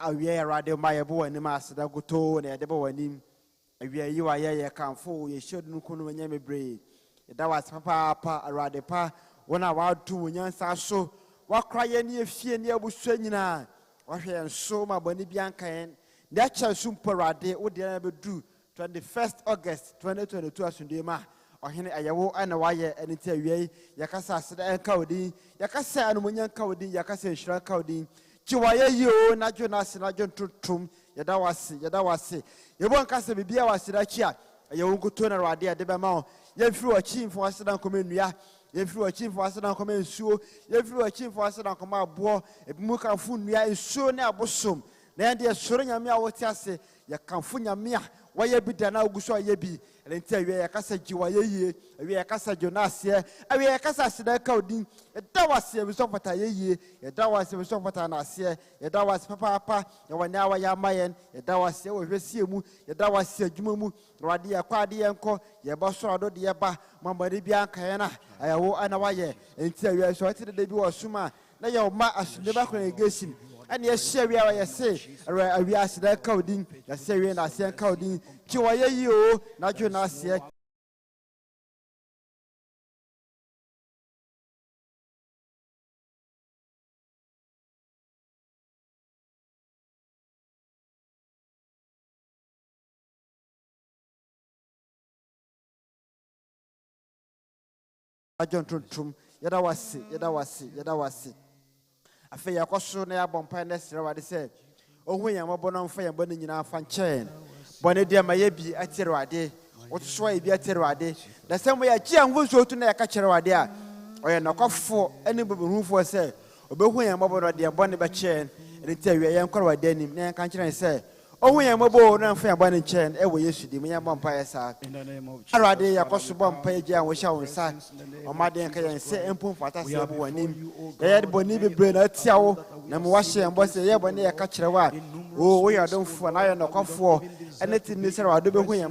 awie radio my boy and master that go to and the boy name. Awie you are ye can fool, you should no kun when you braid. That was papa, a rather pa, when I want to when you so. What cry any fear near Bushenina? What and so my bonny bianca and that shall soon parade what they ever do 21st August 2022 as Sundema. Or Henry Ayawo and a wire and it's a way, Yakasa said and Cowdy, Yakasa and Munyan Cowdy, Yakasa and Shra Cowdy, Chiwaya you, Najonas and Najon Trum, Yadawasi. You won't cast a baby, I was that chia. You won't go turn around there, Debamau. You flew a chin for us to come in, ya. You flew a chin for us to come in, so you flew a chin for us to come out, boy, if Muka Funia is so near Bosom. Then they are showing a mere what I say, Yakamfunya mea, why you be done now, Gusha Yebi. And tell you, I can say you are ye, we are Casa Jonas here, and we are Casa Sidacodin, that was a result of a ye, that was a result of an asia, that was Papa, you are now a Yamayan, that was a Resimu, that was a Jumu, Radia Quadi and Co, Yabasado Diaba, Mamma Bianca, I owe an away, and tell you, I saw it the debut of Suma, now your ma as the Congergation. And yes, share I say, we ask that coding, the Syrian Asian coding, Chiwaya you, not your Nasia. I don't trum, Yadawasi. I feel your costume near Bompines, Ravadi said. Oh, we are more on fire burning in our fan chain. Bonnet dear Mayabi at Terrade, what sway be at Terrade. The same way a Chiang will show to near Catcherade. Or a knock off for any room for say, but we are more on dear Bonnet chain, and tell you I am called denim, near country and say, oh, we are more on fire burning chain, every yesterday, me and Bompires are. In the name of Arade, a costume page, and we shall say, or my dear can say, and pump for us, one name. They had Bonibi brain at Tiao, and washing and was a year when they catch a while. Oh, we are done for an iron or for anything, Mr. Adobe.